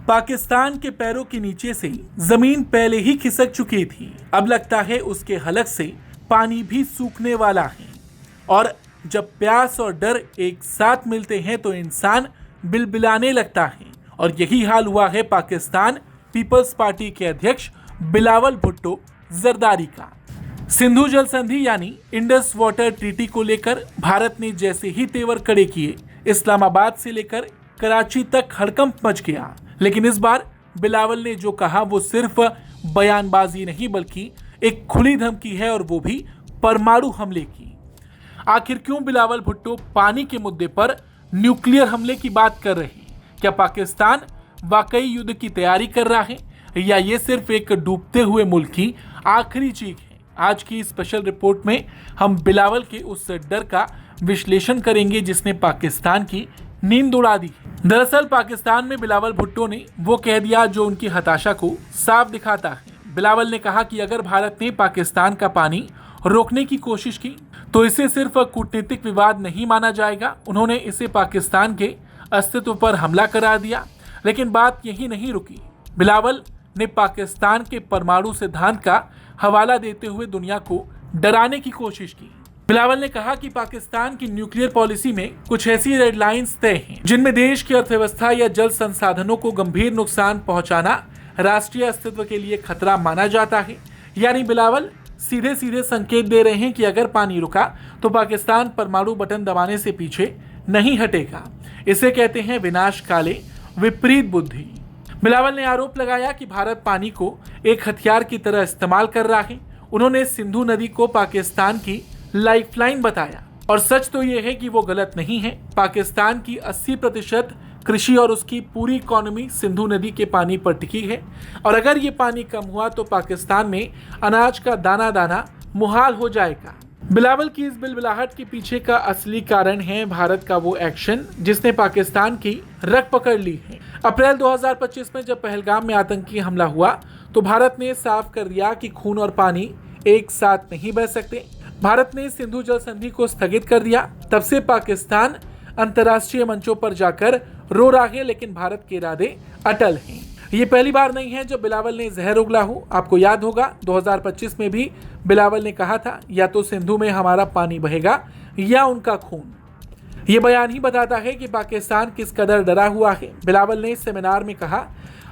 पाकिस्तान के पैरों के नीचे से जमीन पहले ही खिसक चुकी थी। अब लगता है उसके हलक से पानी भी सूखने वाला है। और जब प्यास और डर एक साथ मिलते हैं तो इंसान बिलबिलाने लगता है। और यही हाल हुआ है पाकिस्तान पीपल्स पार्टी के अध्यक्ष बिलावल भुट्टो जरदारी का। सिंधु जल संधि यानी इंडस वाटर ट्रीटी को लेकर भारत ने जैसे ही तेवर कड़े किए, इस्लामाबाद से लेकर कराची तक हड़कंप मच गया। लेकिन इस बार बिलावल ने जो कहा वो सिर्फ बयानबाजी नहीं बल्कि एक खुली धमकी है, और वो भी परमाणु हमले की। आखिर क्यों बिलावल भुट्टो पानी के मुद्दे पर न्यूक्लियर हमले की बात कर रहे हैं? क्या पाकिस्तान वाकई युद्ध की तैयारी कर रहा है या ये सिर्फ एक डूबते हुए मुल्क की आखिरी चीख है? आज की स्पेशल रिपोर्ट में हम बिलावल के उस डर का विश्लेषण करेंगे जिसने पाकिस्तान की नींद उड़ा दी। दरअसल पाकिस्तान में बिलावल भुट्टो ने वो कह दिया जो उनकी हताशा को साफ दिखाता है। बिलावल ने कहा कि अगर भारत ने पाकिस्तान का पानी रोकने की कोशिश की तो इसे सिर्फ कूटनीतिक विवाद नहीं माना जाएगा। उन्होंने इसे पाकिस्तान के अस्तित्व पर हमला करार दिया। लेकिन बात यही नहीं रुकी। बिलावल ने पाकिस्तान के परमाणु सिद्धांत का हवाला देते हुए दुनिया को डराने की कोशिश की। बिलावल ने कहा कि पाकिस्तान की न्यूक्लियर पॉलिसी में कुछ ऐसी रेड लाइंस तय हैं जिनमें देश की अर्थव्यवस्था या जल संसाधनों को गंभीर नुकसान पहुंचाना राष्ट्रीय अस्तित्व के लिए खतरा माना जाता है। यानी बिलावल सीधे सीधे संकेत दे रहे हैं कि अगर पानी रुका तो पाकिस्तान परमाणु बटन दबाने से पीछे नहीं हटेगा। इसे कहते हैं विनाशकाले विपरीत बुद्धि। बिलावल ने आरोप लगाया कि भारत पानी को एक हथियार की तरह इस्तेमाल कर रहा है। उन्होंने सिंधु नदी को पाकिस्तान की लाइफलाइन बताया, और सच तो यह है कि वो गलत नहीं है। पाकिस्तान की 80% कृषि और उसकी पूरी इकोनॉमी सिंधु नदी के पानी पर टिकी है। और अगर ये पानी कम हुआ तो पाकिस्तान में अनाज का दाना दाना मुहाल हो जाएगा। बिलावल की इस बिलबिलाहट के पीछे का असली कारण है भारत का वो एक्शन जिसने पाकिस्तान की रग पकड़ ली है। अप्रैल 2025 में जब पहलगाम में आतंकी हमला हुआ तो भारत ने साफ कर दिया कि खून और पानी एक साथ नहीं बह सकते। भारत ने सिंधु जल संधि को स्थगित कर दिया। तब से पाकिस्तान अंतर्राष्ट्रीय मंचों पर जाकर रो रहा है, लेकिन भारत के इरादे अटल हैं। ये पहली बार नहीं है जब बिलावल ने जहर उगला हो। आपको याद होगा 2025 में भी बिलावल ने कहा था या तो सिंधु में हमारा पानी बहेगा या उनका खून। ये बयान ही बताता है कि पाकिस्तान किस कदर डरा हुआ है। बिलावल ने इस सेमिनार में कहा,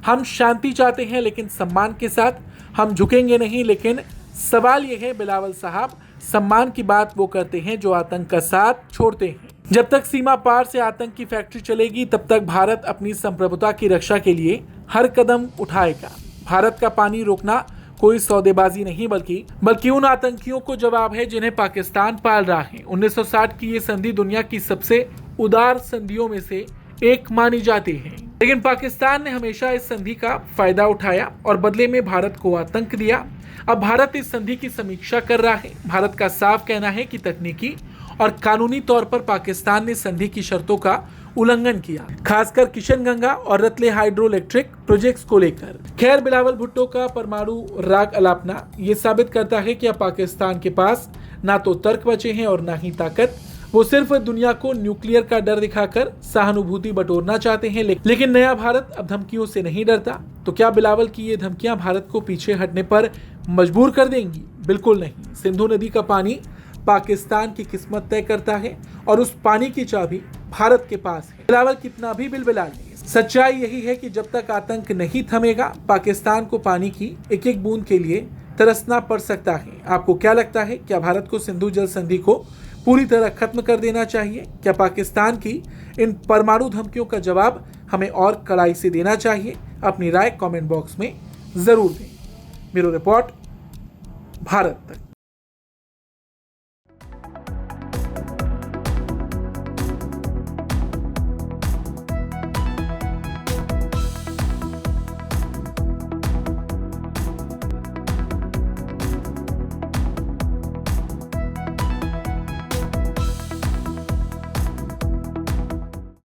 हम शांति चाहते हैं लेकिन सम्मान के साथ, हम झुकेंगे नहीं। लेकिन सवाल यह है बिलावल साहब, सम्मान की बात वो करते हैं जो आतंक का साथ छोड़ते हैं। जब तक सीमा पार से आतंक की फैक्ट्री चलेगी तब तक भारत अपनी संप्रभुता की रक्षा के लिए हर कदम उठाएगा। भारत का पानी रोकना कोई सौदेबाजी नहीं बल्कि उन आतंकियों को जवाब है जिन्हें पाकिस्तान पाल रहा है। 1960 की ये संधि दुनिया की सबसे उदार संधियों में से एक मानी जाती है, लेकिन पाकिस्तान ने हमेशा इस संधि का फायदा उठाया और बदले में भारत को आतंक दिया। अब भारत इस संधि की समीक्षा कर रहा है। भारत का साफ कहना है कि तकनीकी और कानूनी तौर पर पाकिस्तान ने संधि की शर्तों का उल्लंघन किया, खासकर किशनगंगा और रतले हाइड्रो इलेक्ट्रिक प्रोजेक्ट्स को लेकर। खैर, बिलावल भुट्टो का परमाणु राग अलापना ये साबित करता है कि अब पाकिस्तान के पास ना तो तर्क बचे हैं और ना ही ताकत। वो सिर्फ दुनिया को न्यूक्लियर का डर दिखाकर सहानुभूति बटोरना चाहते हैं, लेकिन नया भारत अब धमकियों से नहीं डरता। तो क्या बिलावल की ये धमकियां भारत को पीछे हटने पर मजबूर कर देंगी? बिल्कुल नहीं। सिंधु नदी का पानी पाकिस्तान की किस्मत तय करता है और उस पानी की चाबी भारत के पास है। बिलावल कितना भी बिलबिला ले, सच्चाई यही है कि जब तक आतंक नहीं थमेगा पाकिस्तान को पानी की एक एक बूंद के लिए तरसना पड़ सकता है। आपको क्या लगता है, क्या भारत को सिंधु जल संधि को पूरी तरह खत्म कर देना चाहिए? क्या पाकिस्तान की इन परमाणु धमकियों का जवाब हमें और कड़ाई से देना चाहिए? अपनी राय कमेंट बॉक्स में जरूर दें। ब्यूरो रिपोर्ट, भारत तक।